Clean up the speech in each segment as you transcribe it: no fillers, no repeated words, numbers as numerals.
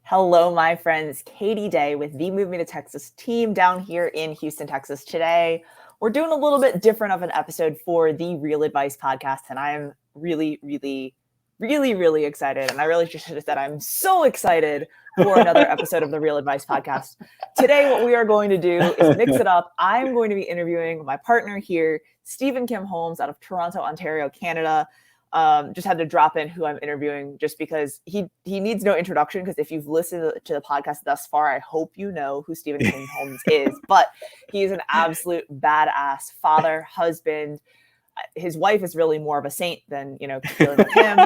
Hello, my friends. Katie Day with the Move Me to Texas team down here in Houston, Texas today. We're doing a little bit different of an episode for the Real Advice podcast, and I'm really excited. And I really just should have said I'm so excited for another episode of the Real Advice podcast. Today, what we are going to do is mix it up. I'm going to be interviewing my partner here, Stephen Kim Holmes, out of Toronto, Ontario, Canada. Just had to drop in who I'm interviewing just because he needs no introduction, because if you've listened to the podcast thus far, I hope you know who Stephen Kim Holmes is. But he's an absolute badass father, husband. His wife is really more of a saint than, dealing with him.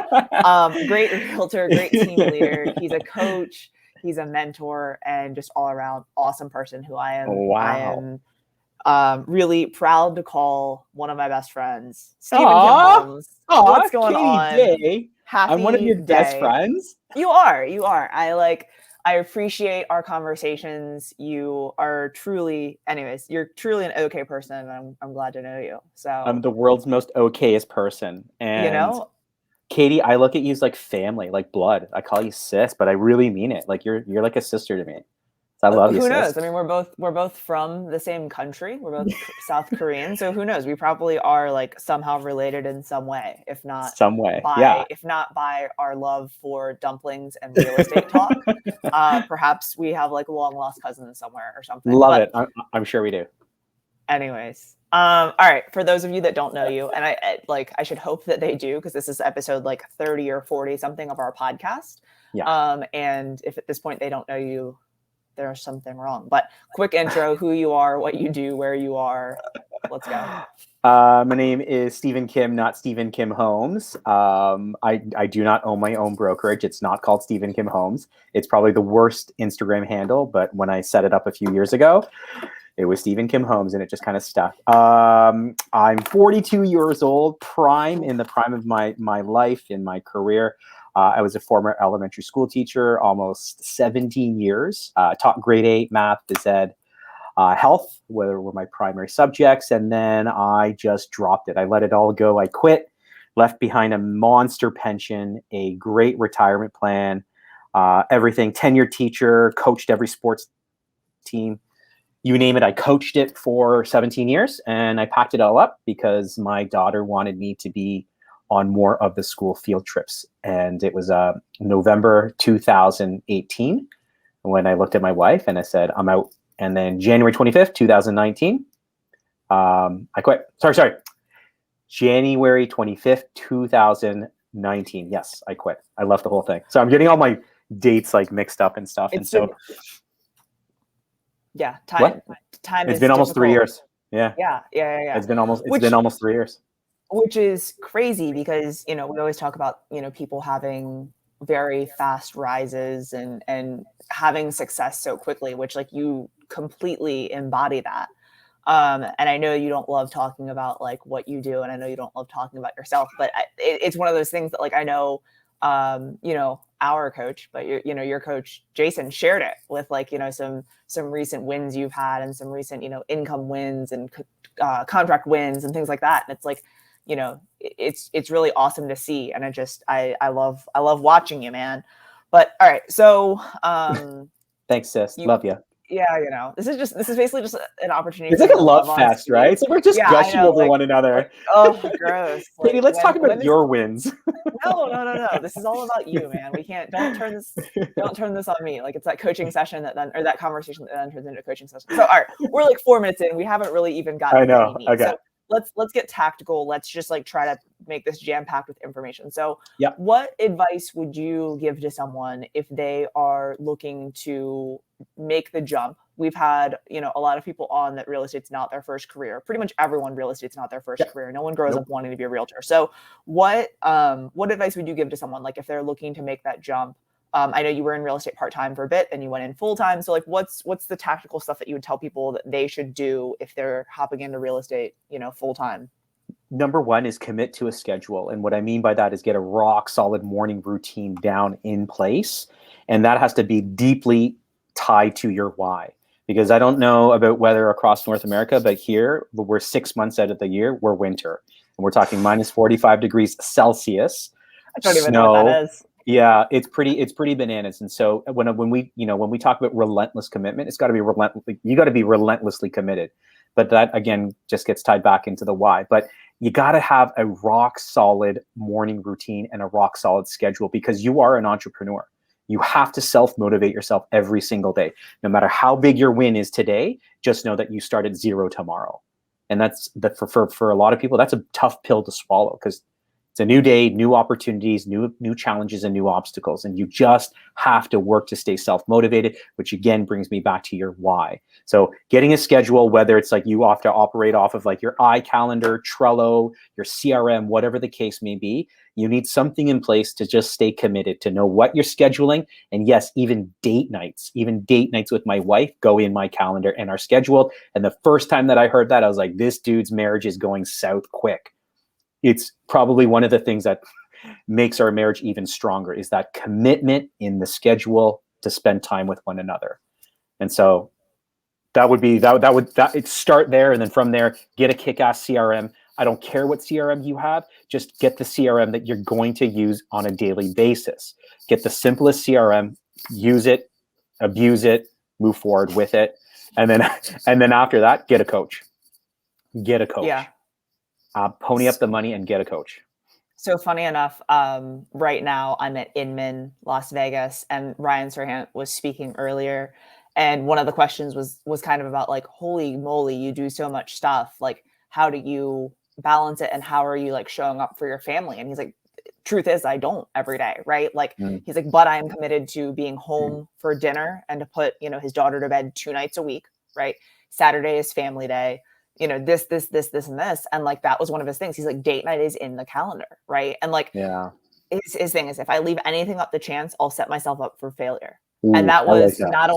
Great realtor, great team leader. He's a coach. He's a mentor and just all around awesome person who I am. Wow. I am really proud to call one of my best friends, Stephen Kim Holmes. What's going on? Day. I'm one of your best friends. You are. I appreciate our conversations. You are truly, you're truly an okay person. And I'm glad to know you. So I'm the world's most okayest person. And Katie, I look at you as like family, like blood. I call you sis, but I really mean it. Like you're like a sister to me. I love you. Who knows? I mean, we're both from the same country. We're both South Korean, so who knows? We probably are like somehow related in some way, if not by our love for dumplings and real estate talk. Perhaps we have like a long lost cousin somewhere or something. Love it. I'm sure we do. Anyways, all right. For those of you that don't know you, and I should hope that they do, because this is episode like 30 or 40 something of our podcast. Yeah. And if at this point they don't know you, there's something wrong. But quick intro, who you are, what you do, where you are. Let's go. My name is Stephen Kim, not Stephen Kim Holmes. I do not own my own brokerage. It's not called Stephen Kim Holmes. It's probably the worst Instagram handle, but when I set it up a few years ago, it was Stephen Kim Holmes, and it just kind of stuck. I'm 42 years old, in the prime of my life, in my career. I was a former elementary school teacher, almost 17 years, taught grade 8 math, phys ed, health, were my primary subjects. And then I just dropped it. I let it all go. I quit, left behind a monster pension, a great retirement plan, everything, tenured teacher, coached every sports team. You name it, I coached it for 17 years, and I packed it all up because my daughter wanted me to be on more of the school field trips. And it was November 2018 when I looked at my wife and I said, I'm out. And then January 25th, 2019, I quit. Sorry. January 25th, 2019. Yes, I quit. I left the whole thing. So I'm getting all my dates like mixed up and stuff. Time. It's been almost 3 years. Yeah. It's been almost 3 years. Which is crazy because, we always talk about, people having very fast rises and having success so quickly, which like you completely embody that. And I know you don't love talking about like what you do, and I know you don't love talking about yourself, but it's one of those things that like, I know, our coach, but your coach, Jason, shared it with like, some recent wins you've had and some recent, income wins and contract wins and things like that. And it's like, it's really awesome to see. And I love watching you, man. But all right. So, thanks, sis. Love you. Yeah. This is basically just an opportunity. It's like a love fest, right? So we're just gushing over one another. Oh, gross. Katie, let's talk about your wins. No. This is all about you, man. Don't turn this on me. Like it's that coaching session or that conversation that then turns into a coaching session. So all right, we're like 4 minutes in. We haven't really even gotten. I know. Okay. So, let's get tactical. Let's just like try to make this jam-packed with information. So what advice would you give to someone if they are looking to make the jump? We've had, a lot of people on that real estate's not their first career. Pretty much everyone real estate's not their first career. No one grows up wanting to be a realtor. So what advice would you give to someone like if they're looking to make that jump? I know you were in real estate part-time for a bit and you went in full-time. So like, what's the tactical stuff that you would tell people that they should do if they're hopping into real estate, full-time? Number one is commit to a schedule. And what I mean by that is get a rock solid morning routine down in place. And that has to be deeply tied to your why. Because I don't know about weather across North America, but here we're 6 months out of the year, we're winter. And we're talking minus 45 degrees Celsius. I don't even know what that is. Yeah, it's pretty bananas. And so when we when we talk about relentless commitment, it's got to be relentlessly. You got to be relentlessly committed. But that again just gets tied back into the why. But you got to have a rock solid morning routine and a rock solid schedule because you are an entrepreneur. You have to self motivate yourself every single day, no matter how big your win is today. Just know that you start at zero tomorrow, and that's that for a lot of people. That's a tough pill to swallow because it's a new day, new opportunities, new challenges, and new obstacles. And you just have to work to stay self-motivated, which again brings me back to your why. So getting a schedule, whether it's like you have to operate off of like your iCalendar, Trello, your CRM, whatever the case may be, you need something in place to just stay committed, to know what you're scheduling. And yes, even date nights with my wife go in my calendar and are scheduled. And the first time that I heard that, I was like, this dude's marriage is going south quick. It's probably one of the things that makes our marriage even stronger is that commitment in the schedule to spend time with one another. And so that would be that it start there, and then from there get a kick-ass CRM. I don't care what CRM you have, just get the CRM that you're going to use on a daily basis. Get the simplest CRM, use it, abuse it, move forward with it, and then after that, get a coach. Get a coach. Yeah. Pony up the money and get a coach. So funny enough, right now I'm at Inman, Las Vegas, and Ryan Serhant was speaking earlier, and one of the questions was kind of about like, holy moly, you do so much stuff. Like, how do you balance it, and how are you like showing up for your family? And he's like, truth is, I don't every day, right? Like, he's like, but I am committed to being home for dinner and to put his daughter to bed 2 nights a week, right? Saturday is family day. This, and this. And like, that was one of his things. He's like, date night is in the calendar. Right. And like, yeah, his thing is if I leave anything up to chance, I'll set myself up for failure. Ooh, and that like was that. not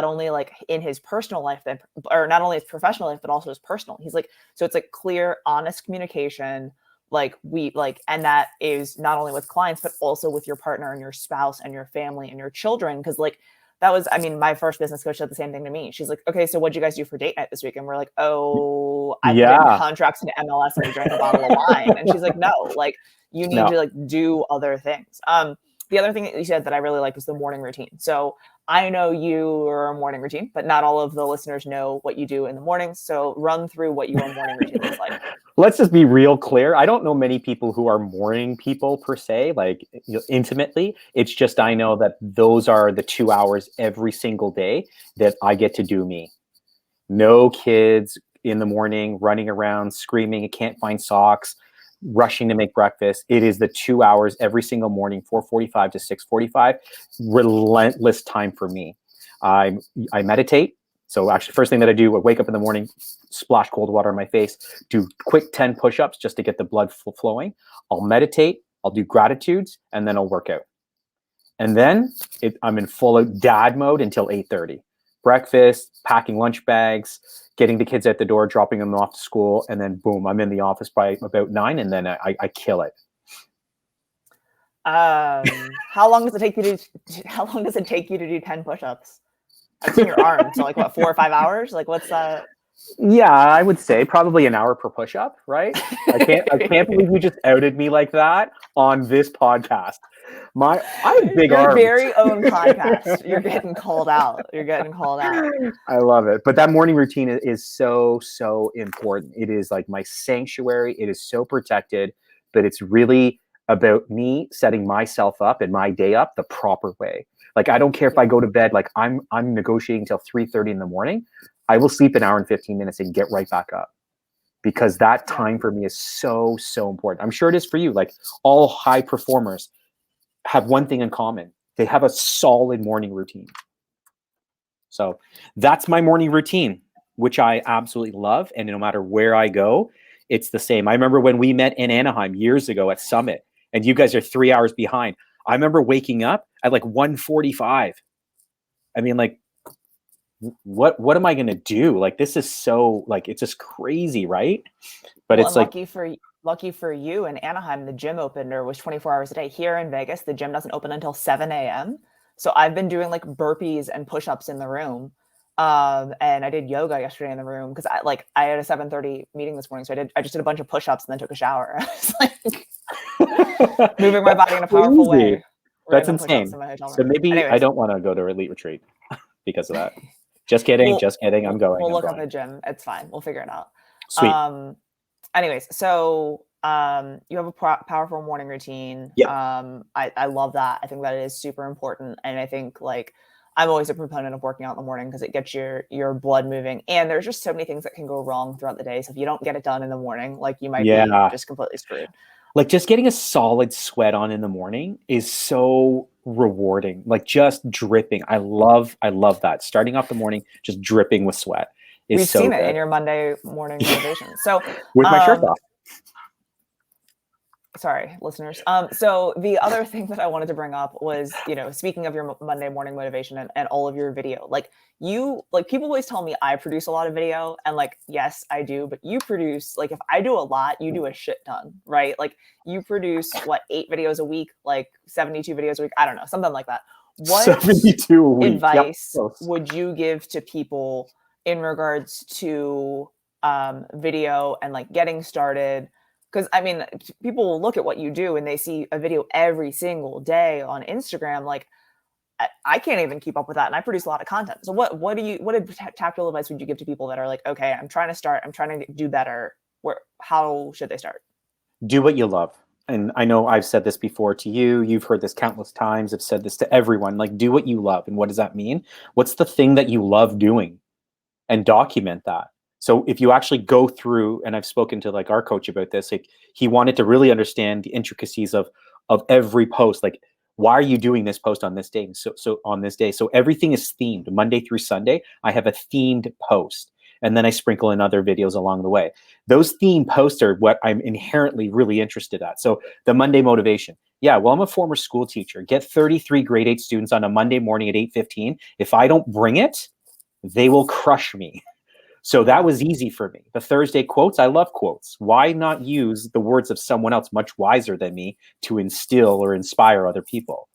only like in his personal life, or not only his professional life, but also his personal. He's like, so it's like clear, honest communication. Like and that is not only with clients, but also with your partner and your spouse and your family and your children. Cause like, that was, I mean, my first business coach said the same thing to me. She's like, okay, so what'd you guys do for date night this week? And we're like, oh, I put in contracts into MLS and we drank a bottle of wine. And she's like, no, like you need to like do other things. The other thing that you said that I really liked was the morning routine. So I know your morning routine, but not all of the listeners know what you do in the morning. So run through what your morning routine looks like. Let's just be real clear. I don't know many people who are morning people per se, like intimately. It's just I know that those are the 2 hours every single day that I get to do me. No kids in the morning running around screaming, I can't find socks, rushing to make breakfast. It is the 2 hours every single morning, 4:45 to 6:45, relentless time for me. I meditate. So actually, first thing that I do, I wake up in the morning, splash cold water on my face, do quick 10 push-ups just to get the blood flowing. I'll meditate, I'll do gratitudes, and then I'll work out. And then I'm in full out dad mode until 8:30. Breakfast, packing lunch bags, getting the kids at the door, dropping them off to school, and then boom, I'm in the office by about 9, and then I kill it. How long does it take you to do 10 push-ups? I've seen your arms. So like what, 4 or 5 hours? Like what's that? Yeah, I would say probably an hour per push-up, right? I can't believe you just outed me like that on this podcast. I have big Your arms. very own podcast. You're getting called out. I love it. But that morning routine is so important. It is like my sanctuary. It is so protected, but it's really about me setting myself up and my day up the proper way. Like, I don't care if I go to bed, like I'm negotiating till 3:30 in the morning. I will sleep an hour and 15 minutes and get right back up because that time for me is so important. I'm sure it is for you. Like, all high performers have one thing in common. They have a solid morning routine. So that's my morning routine, which I absolutely love. And no matter where I go, it's the same. I remember when we met in Anaheim years ago at Summit, and you guys are 3 hours behind. I remember waking up at like 1:45. I mean, like, what am I going to do? Like, this is so, like, it's just crazy, right? But it's like, lucky for you, in Anaheim, the gym opener was 24 hours a day. Here in Vegas, the gym doesn't open until 7 a.m. So I've been doing like burpees and push-ups in the room. And I did yoga yesterday in the room because I had a 7:30 meeting this morning. So I just did a bunch of push-ups and then took a shower. I was like moving my body in a powerful way. That's random push-ups insane. in my hotel So room. maybe I Anyways, don't want to go to Elite Retreat because of that. Just kidding. we'll Just kidding. I'm going. we'll I'm look up going. a gym. It's fine. We'll figure it out. Sweet. Anyways, so you have a powerful morning routine. Yep. I love that. I think that it is super important, and I think like I'm always a proponent of working out in the morning because it gets your blood moving. And there's just so many things that can go wrong throughout the day. So if you don't get it done in the morning, like you might be Yeah. just completely screwed. Like just getting a solid sweat on in the morning is so rewarding. Like just dripping. I love that. Starting off the morning just dripping with sweat is We've so seen it in good. your Monday morning motivation. So With my shirt um, off. sorry, listeners. So the other thing that I wanted to bring up was, speaking of your Monday morning motivation and all of your video, like people always tell me I produce a lot of video, and like, yes, I do, but you produce, like, if I do a lot, you do a shit ton, right? Like you produce what, 8 videos a week, like 72 videos a week. I don't know, something like that. What 72 a week. Yep. advice Close. would you give to people in regards to video and like getting started? Because I mean, people will look at what you do and they see a video every single day on Instagram. Like, I can't even keep up with that, and I produce a lot of content. So, what tactical advice would you give to people that are like, okay, I'm trying to start, I'm trying to do better. How should they start? Do what you love. And I know I've said this before to you. You've heard this countless times. I've said this to everyone. Like, do what you love. And what does that mean? What's the thing that you love doing? And document that. So if you actually go through, and I've spoken to like our coach about this, like he wanted to really understand the intricacies of every post. Like, why are you doing this post on this day? So on this day. So everything is themed. Monday through Sunday, I have a themed post. And then I sprinkle in other videos along the way. Those theme posts are what I'm inherently really interested at. So the Monday motivation. Yeah, well, I'm a former school teacher. Get 33 grade 8 students on a Monday morning at 8:15. If I don't bring it, they will crush me. So that Yeah. was easy for me. The Thursday quotes, I love quotes. Why not use the words of someone else much wiser than me to instill or inspire other people?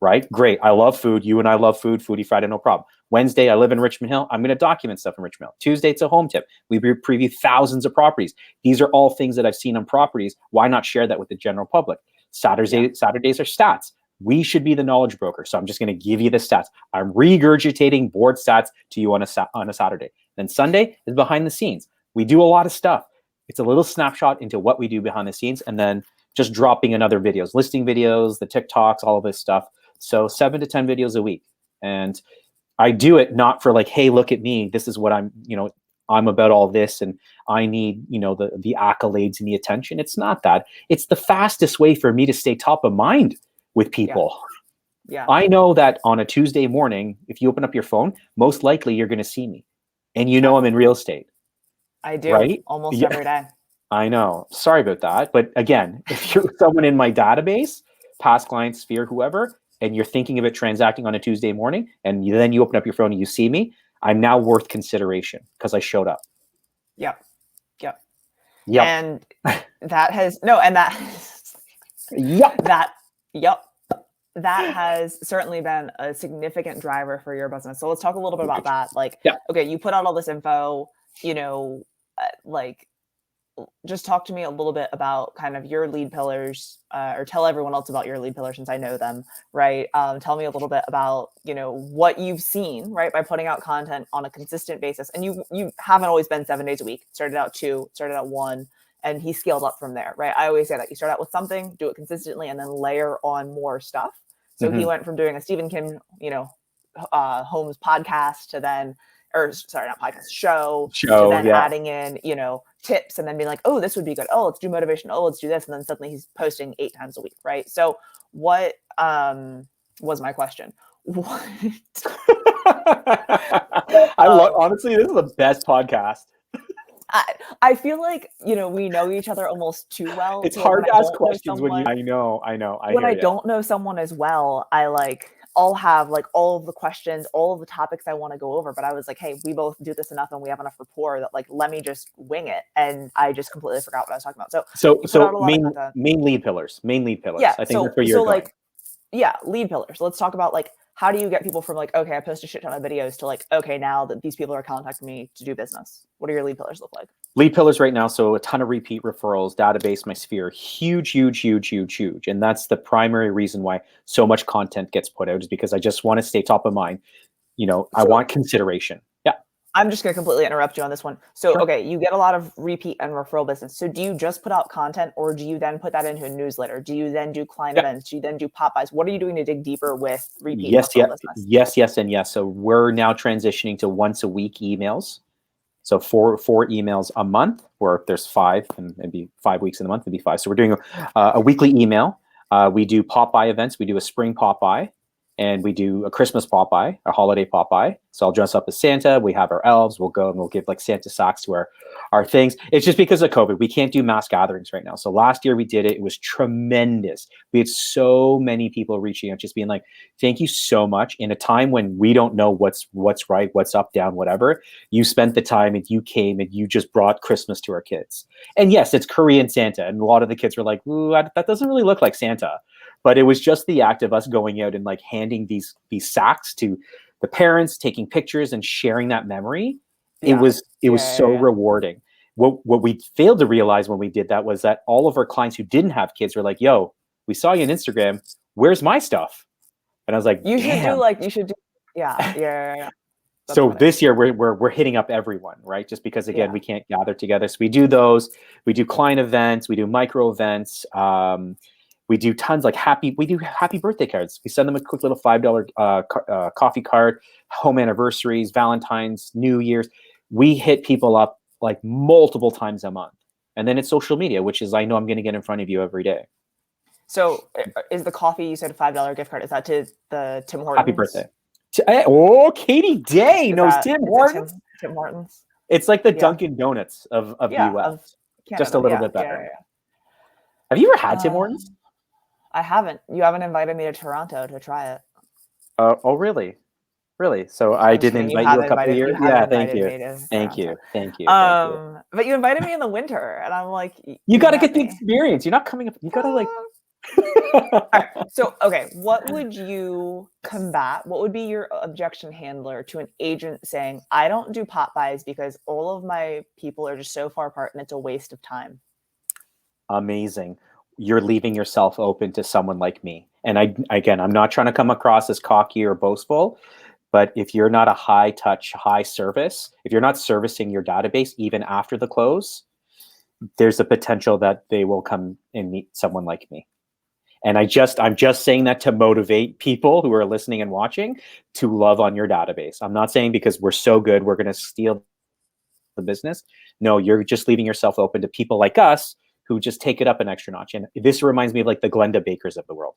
Right? Great. I love food. You and I love food. Foodie Friday, no problem. Wednesday, I live in Richmond Hill. I'm going to document stuff in Richmond Hill. Tuesday, it's a home tip. We preview thousands of properties. These are all things that I've seen on properties. Why not share that with the general public? Yeah. Saturdays are stats. We should be the knowledge broker. So I'm just going to give you the stats. I'm regurgitating board stats to you on a Saturday. Then Sunday is behind the scenes. We do a lot of stuff. It's a little snapshot into what we do behind the scenes, and then just dropping in other videos, listing videos, the TikToks, all of this stuff. So 7 to 10 videos a week. And I do it not for like, hey, look at me. This is what I'm about all this, and I need, the accolades and the attention. It's not that. It's the fastest way for me to stay top of mind with people. Yeah. I know that on a Tuesday morning, if you open up your phone, most likely you're going to see me. And I'm in real estate. I do Right? almost Yeah. every day. I know. Sorry about that. But again, if you're someone in my database, past clients, Sphere, whoever, and you're thinking of it transacting on a Tuesday morning, and then you open up your phone and you see me, I'm now worth consideration because I showed up. Yep. Yep. Yep. And that has no, and that Yep. yep. That has certainly been a significant driver for your business. So let's talk a little bit about that. Like, Yeah. okay, you put out all this info, like just talk to me a little bit about kind of your lead pillars, or tell everyone else about your lead pillars since I know them, right? Tell me a little bit about, what you've seen, right, by putting out content on a consistent basis. And you haven't always been 7 days a week. Started out 2, started out 1, and he scaled up from there, right? I always say that you start out with something, do it consistently, and then layer on more stuff. So he went from doing a Stephen Kim, Holmes podcast to then, or sorry, not podcast, show, to then Yeah. adding in, tips, and then being like, oh, this would be good. Oh, let's do motivation. Oh, let's do this. And then suddenly he's posting 8 times a week, right? So what was my question? What? Honestly, this is the best podcast. I feel like, we know each other almost too well. It's So like hard when to I ask don't know questions when you. someone, I know. when hear I you. don't know someone as well, I'll have like all of the questions, all of the topics I want to go over. But I was like, hey, we both do this enough and we have enough rapport that like, let me just wing it. And I just completely forgot what I was talking about. So you put out a lot of content. Main lead pillars. Yeah. I think that's where you're going. Like, yeah, lead pillars. Let's talk about like, how do you get people from like, okay, I post a shit ton of videos to like, okay, now that these people are contacting me to do business. What do your lead pillars look like? Lead pillars right now, so a ton of repeat referrals, database, my sphere, huge, huge, huge, huge, huge. And that's the primary reason why so much content gets put out, is because I just want to stay top of mind. I So want consideration. Yeah, I'm just going to completely interrupt you on this one. So, sure. okay, you get a lot of repeat and referral business. So, do you just put out content, or do you then put that into a newsletter? Do you then do client Yeah. events? Do you then do pop-bys? What are you doing to dig deeper with repeat and Yes, referral yes, business? yes, yes, and yes. So we're now transitioning to once a week emails. So four emails a month, or if there's five, and maybe 5 weeks in the month, it'd be five. So we're doing a weekly email. We do pop-by events. We do a spring pop-by, and we do a Christmas pop-by, a holiday pop-by. So I'll dress up as Santa. We have our elves. We'll go and we'll give like Santa socks to our things. It's just because of COVID. We can't do mass gatherings right now. So last year we did it. It was tremendous. We had so many people reaching out, just being like, thank you so much. In a time when we don't know what's right, what's up, down, whatever, you spent the time and you came and you just brought Christmas to our kids. And yes, it's Korean Santa. And a lot of the kids were like, ooh, that doesn't really look like Santa. But it was just the act of us going out and like handing these sacks to the parents, taking pictures and sharing that memory. It Yeah. was so Yeah. rewarding. What we failed to realize when we did that was that all of our clients who didn't have kids were like, yo, we saw you on Instagram. Where's my stuff? And I was like, You should do damn. like, you should do, yeah. That's So funny. this year we're hitting up everyone, right? Just because again Yeah. we can't gather together. So we do those. We do client events. We do micro events. We do tons like we do happy birthday cards. We send them a quick little $5 coffee card, home anniversaries, Valentine's, New Year's. We hit people up like multiple times a month. And then it's social media, which is I know I'm going to get in front of you every day. So, is the coffee, you said a $5 gift card, is that to the Tim Happy Hortons? birthday. Oh, Katie Day knows Tim Is it Hortons. Tim Hortons? It's like the Yeah. Dunkin' Donuts of the Yeah. US, Of just a Canada. little Yeah. bit better. Have you ever had Tim Hortons? I haven't. You haven't invited me to Toronto to try it. Oh, really? Really? So I I'm just didn't kidding. invite you a couple of You years? have Yeah, thank invited you. me to Thank you. Toronto. Thank you. Thank you. But you invited me in the winter, and I'm like, You you got to met get the me. experience. You're not coming up. You got to like. All right. So, okay, what would you combat? What would be your objection handler to an agent saying, I don't do pop buys because all of my people are just so far apart and it's a waste of time? Amazing. You're leaving yourself open to someone like me. And I'm not trying to come across as cocky or boastful, but if you're not a high touch, high service, if you're not servicing your database even after the close, there's a potential that they will come and meet someone like me. And I'm just saying that to motivate people who are listening and watching to love on your database. I'm not saying because we're so good, we're going to steal the business. No, you're just leaving yourself open to people like us who just take it up an extra notch. And this reminds me of like the Glenda Bakers of the world.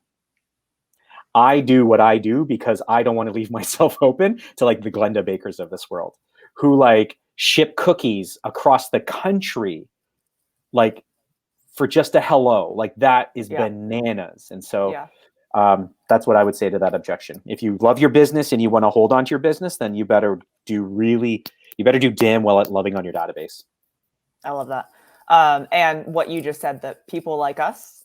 I do what I do because I don't want to leave myself open to like the Glenda Bakers of this world who like ship cookies across the country, like for just a hello. Like that is bananas. And so that's what I would say to that objection. If you love your business and you want to hold on to your business, then you better do damn well at loving on your database. I love that. And what you just said, that people like us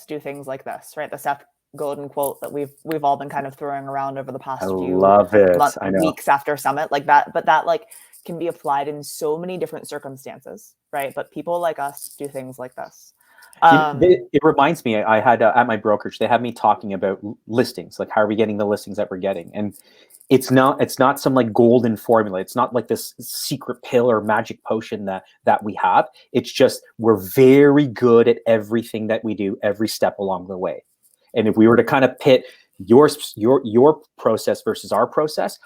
do things like this, right? The Seth Godin quote that we've all been kind of throwing around over the I past few love it. I know. weeks after Summit, like that. But that like can be applied in so many different circumstances, right? But people like us do things like this. It reminds me, I had at my brokerage, they had me talking about listings, like how are we getting the listings that we're getting? And it's not some like golden formula. It's not like this secret pill or magic potion that we have. It's just we're very good at everything that we do every step along the way. And if we were to kind of pit your process versus our process,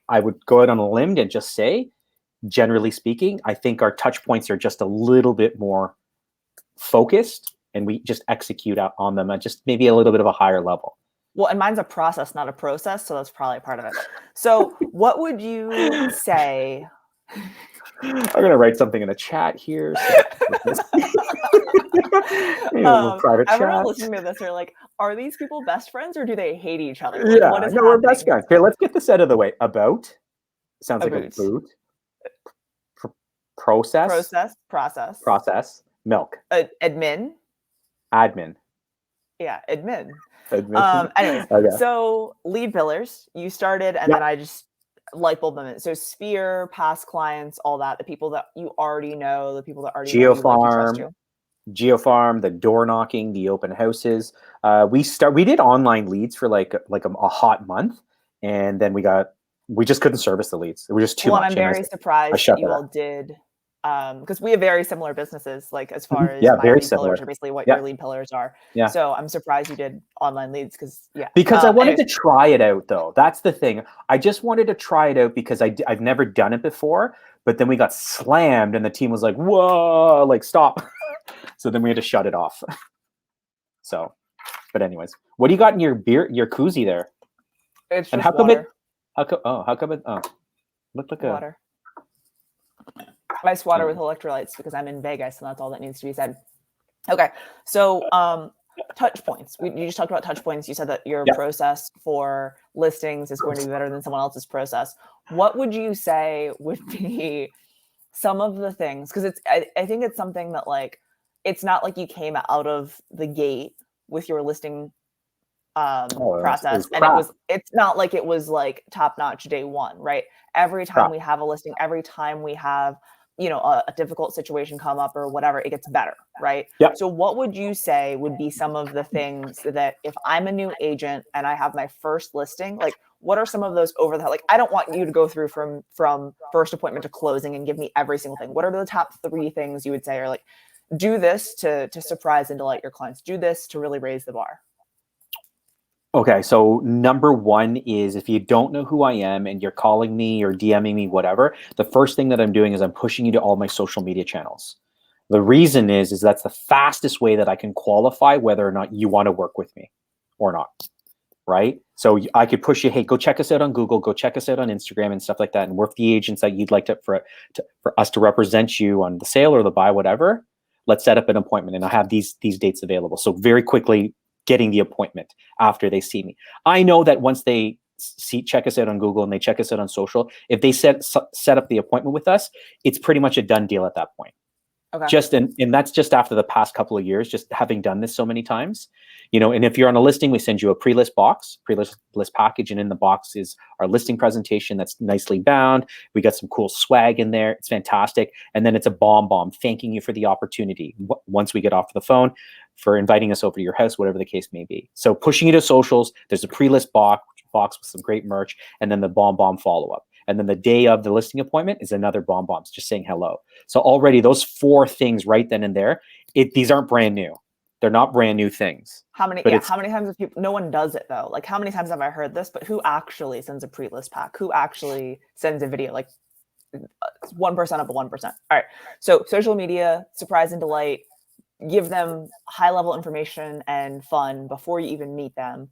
I would go out on a limb and just say, generally speaking, I think our touch points are just a little bit more focused and we just execute out on them at just maybe a little bit of a higher level. Well, and mine's a process, not a process. So that's probably part of it. So what would you say? I'm going to write something in the chat here. Private everyone chat. listening to this are like, are these people best friends or do they hate each other? Yeah, what is no, happening? we're best friends. Here, let's get this out of the way. About sounds like a boot. Process. Milk. Admin. Yeah, admin. Anyways, so lead pillars, you started, and then I just light bulb moment. So Sphere, past clients, all that, the people that you already know, the people that already know you, like you, trust Geofarm, you. Geofarm, the door knocking, the open houses. We did online leads for like a hot month, and then we just couldn't service the leads. It was just too Well, and much, I'm and very I surprised that shut you that all up. did, because we have very similar businesses, like as far Mhm. as Yeah, my very lead pillars similar. are basically what Yeah, your lead pillars are. yeah. So I'm surprised you did online leads because yeah. Because I wanted Anyways, to try it out, though. That's the thing. I just wanted to try it out because I've never done it before. But then we got slammed, and the team was like, "Whoa, like stop!" So then we had to shut it off. So, but anyways, what do you got in your beer, your koozie there? it's And just water, how come it? Oh, looked like a. water. Ice water with Anyway. electrolytes because I'm in Vegas and that's all that needs to be said. Okay, so touch points. You just talked about touch points. You said that your Yeah. process for listings is going to be better than someone else's process. What would you say would be some of the things? Because I think it's something that like it's not like you came out of the gate with your listing Oh, it was process and crap. it's not like it was like top notch day one, right? Every time Crap. we have a listing, every time we have a difficult situation come up or whatever, it gets better, right? Yep. So what would you say would be some of the things that if I'm a new agent and I have my first listing, like what are some of those over the, like I don't want you to go through from first appointment to closing and give me every single thing. What are the top 3 things you would say are like, do this to surprise and delight your clients, do this to really raise the bar? Okay, so number one is if you don't know who I am and you're calling me or DMing me, whatever, the first thing that I'm doing is I'm pushing you to all my social media channels. The reason is that's the fastest way that I can qualify whether or not you want to work with me or not, right? So I could push you, hey, go check us out on Google, go check us out on Instagram and stuff like that, and work the agents that you'd like for us to represent you on the sale or the buy, whatever. Let's set up an appointment, and I have these dates available. So very quickly getting the appointment after they see me. I know that once they check us out on Google and they check us out on social, if they set up the appointment with us, it's pretty much a done deal at that point. Okay. And that's just after the past couple of years, just having done this so many times, and if you're on a listing, we send you a pre-list package. And in the box is our listing presentation that's nicely bound. We got some cool swag in there. It's fantastic. And then it's a bomb thanking you for the opportunity once we get off the phone, for inviting us over to your house, whatever the case may be. So pushing you to socials, there's a pre-list box with some great merch, and then the bomb follow-up. And then the day of the listing appointment is another bomb, just saying hello. So already those 4 things right then and there, these aren't brand new. They're not brand new things. How many times have people, no one does it though. Like how many times have I heard this, but who actually sends a pre-list pack? Who actually sends a video? Like 1% of the 1%. All right. So social media, surprise and delight, give them high level information and fun before you even meet them.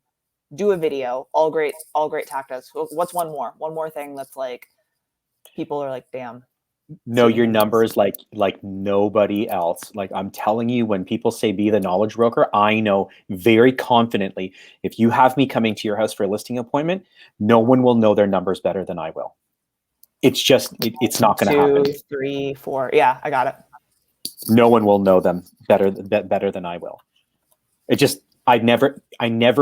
Do a video, all great tactics. What's one more thing that's like, people are like, damn, Know Stephen your Kim knows. numbers like nobody else. Like I'm telling you, when people say be the knowledge broker, I know very confidently if you have me coming to your house for a listing appointment, no one will know their numbers better than I will. It's just it's not going to happen. 2, 3, 4. Yeah, I got it. No one will know them better than I will. It just I never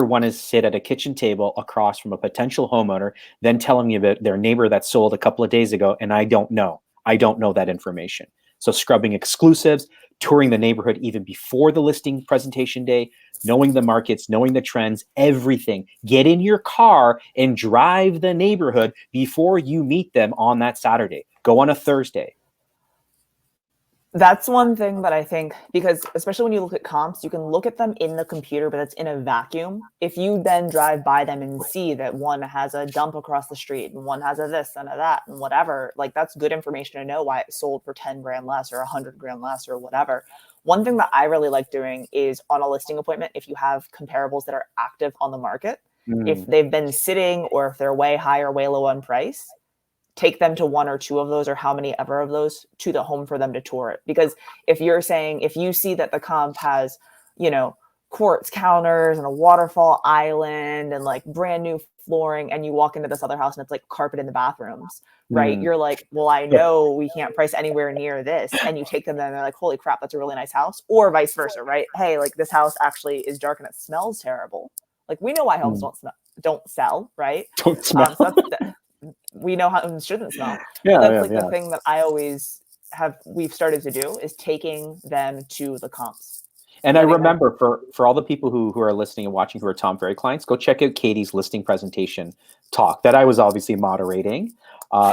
want to sit at a kitchen table across from a potential homeowner, then telling me about their neighbor that sold a couple of days ago, and I don't know that information. So scrubbing exclusives, touring the neighborhood even before the listing presentation day, knowing the markets, knowing the trends, everything. Get in your car and drive the neighborhood before you meet them on that Saturday. Go on a Thursday. That's one thing that I think, because especially when you look at comps, you can look at them in the computer, but it's in a vacuum. If you then drive by them and see that one has a dump across the street and one has a this and a that and whatever, like that's good information to know why it sold for 10 grand less or 100 grand less or whatever. One thing that I really like doing is on a listing appointment, if you have comparables that are active on the market, if they've been sitting or if they're way high or way low on price, take them to 1 or 2 of those or how many ever of those to the home for them to tour it. Because if you see that the comp has, quartz counters and a waterfall island and like brand new flooring, and you walk into this other house and it's like carpet in the bathrooms, right? You're like, well, I know we can't price anywhere near this. And you take them there and they're like, holy crap, that's a really nice house. Or vice versa, right? Hey, like this house actually is dark and it smells terrible. Like we know why homes don't sell, right? Don't smell. So we know how it shouldn't smell. But Yeah, that's yeah, like the yeah. thing that we've started to do is taking them to the comps. And I Letting them remember for all the people who are listening and watching who are Tom Ferry clients, go check out Katie's listing presentation talk that I was obviously moderating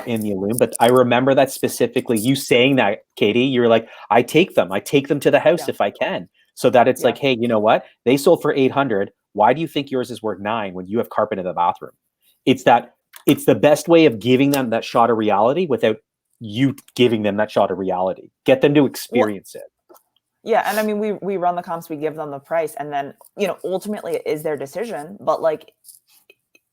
in the Illume. But I remember that specifically, you saying that, Katie, you were like, I take them to the house yeah, if I can. So that it's yeah. like, hey, you know what? They sold for 800. Why do you think yours is worth 9 when you have carpet in the bathroom? It's the best way of giving them that shot of reality without you giving them that shot of reality. Get them to Well, experience it. yeah, and I mean, we run the comps, we give them the price, and then ultimately it is their decision. But like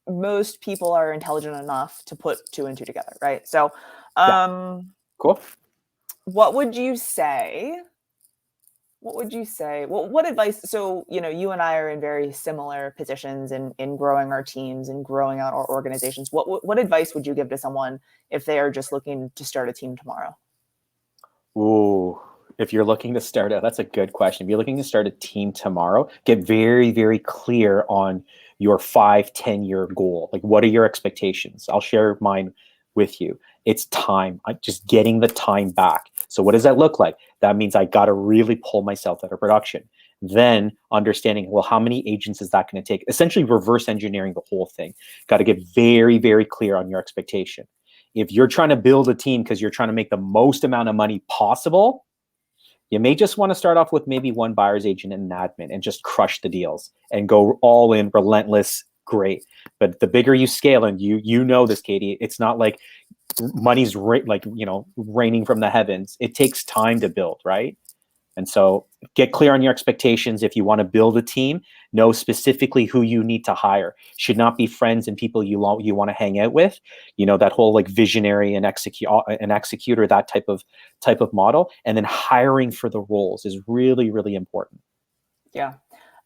most people are intelligent enough to put two and two together, right? So, Yeah. um, Cool. what would you say? What would you say? Well, what advice? So, you and I are in very similar positions in growing our teams and growing out our organizations. What advice would you give to someone if they are just looking to start a team tomorrow? Ooh, if you're looking to start out, that's a good question. If you're looking to start a team tomorrow, get very, very clear on your 5-10 year goal. Like, what are your expectations? I'll share mine with you. It's time. Just getting the time back. So what does that look like? That means I got to really pull myself out of production. Then understanding, well, how many agents is that going to take? Essentially reverse engineering the whole thing. Got to get very, very clear on your expectation. If you're trying to build a team because you're trying to make the most amount of money possible, you may just want to start off with maybe one buyer's agent and an admin and just crush the deals and go all in, relentless, great. But the bigger you scale, and you know this, Katie, it's not like money's raining from the heavens. It takes time to build, right? And so get clear on your expectations. If you want to build a team, know specifically who you need to hire. Should not be friends and people you want to hang out with. That whole like visionary and executor, that type of model. And then hiring for the roles is really, really important. Yeah.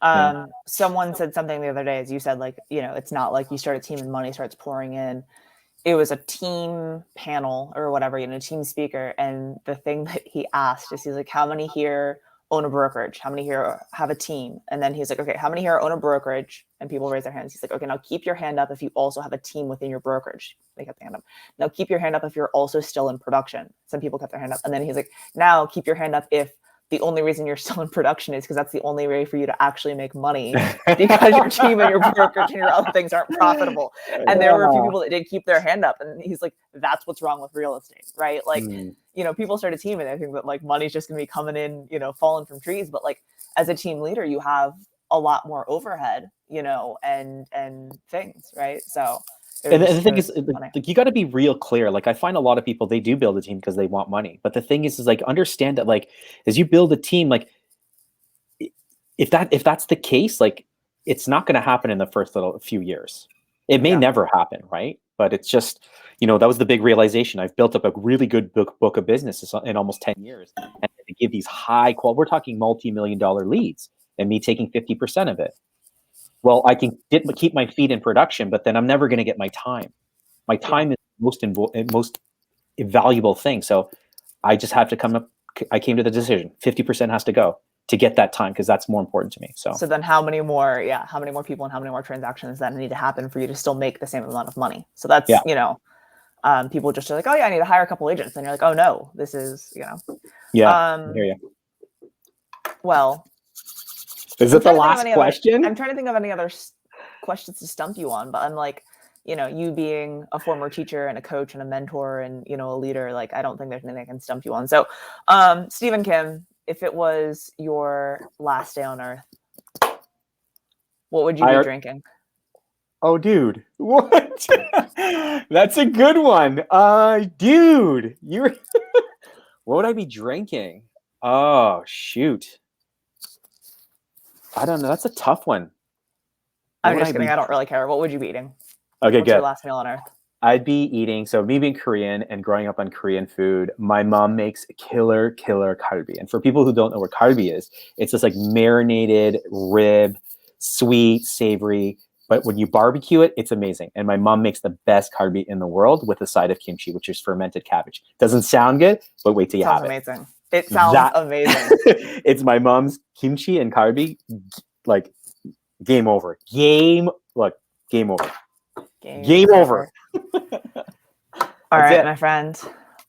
Yeah. Someone said something the other day, as you said, like, it's not like you start a team and money starts pouring in. It was a team panel or whatever, team speaker. And the thing that he asked is, he's like, how many here own a brokerage? How many here have a team? And then he's like, okay, how many here own a brokerage? And people raise their hands. He's like, okay, now keep your hand up if you also have a team within your brokerage. They kept their hand up. Now keep your hand up if you're also still in production. Some people kept their hand up. And then he's like, now keep your hand up if the only reason you're still in production is because that's the only way for you to actually make money, because your team and your brokerage and your other things aren't profitable. And there were a few people that did keep their hand up. And he's like, that's what's wrong with real estate, right? Like, people start a team and they think that like money's just going to be coming in, falling from trees. But like as a team leader, you have a lot more overhead, and things, right? So And the thing is, like, you got to be real clear. Like, I find a lot of people, they do build a team because they want money. But the thing is like, understand that, like, as you build a team, like, if that's the case, like, it's not going to happen in the first few years. It may never happen, right? But it's just, that was the big realization. I've built up a really good book of business in almost 10 years. And to give these high quality, we're talking multi-million-dollar leads, and me taking 50% of it. Well, I can keep my feet in production, but then I'm never going to get my time. My time is the most valuable thing. So I just have to I came to the decision 50% has to go to get that time, because that's more important to me. So then how many more people and how many more transactions that need to happen for you to still make the same amount of money? So that's, people just are like, oh yeah, I need to hire a couple agents. And you're like, oh no, this is, yeah, I hear you. Well, is it the last question? I'm trying to think of any other questions to stump you on, but I'm like, you being a former teacher and a coach and a mentor and, a leader, like, I don't think there's anything I can stump you on. So, Stephen Kim, if it was your last day on earth, what would you be drinking? Oh, dude, what? That's a good one. Dude, what would I be drinking? Oh, shoot. I don't know. That's a tough one. I'm just kidding. I don't really care. What would you be eating? Okay, What's your last meal on earth? I'd be eating, so me being Korean and growing up on Korean food, my mom makes killer kalbi. And for people who don't know what kalbi is, it's this like marinated rib, sweet, savory, but when you barbecue it, it's amazing. And my mom makes the best kalbi in the world with a side of kimchi, which is fermented cabbage. Doesn't sound good, but wait till you have it. Amazing. It sounds amazing. It's my mom's kimchi and kalbi, like, game over. Game over. Game over. All That's right, it. my friend.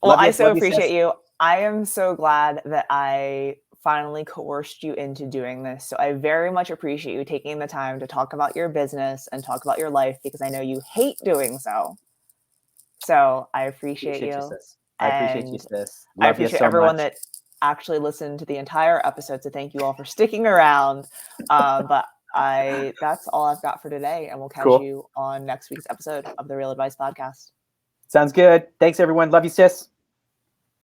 Well, Love I you. so Love you, appreciate sis. you. I am so glad that I finally coerced you into doing this. So I very much appreciate you taking the time to talk about your business and talk about your life because I know you hate doing so. So I appreciate Appreciate you, you. sis. I appreciate you, And sis. I Love you appreciate so everyone much. that actually listened to the entire episode. So thank you all for sticking around. But that's all I've got for today. And we'll catch Cool. you on next week's episode of the Real Advice Podcast. Sounds good. Thanks, everyone. Love you, sis.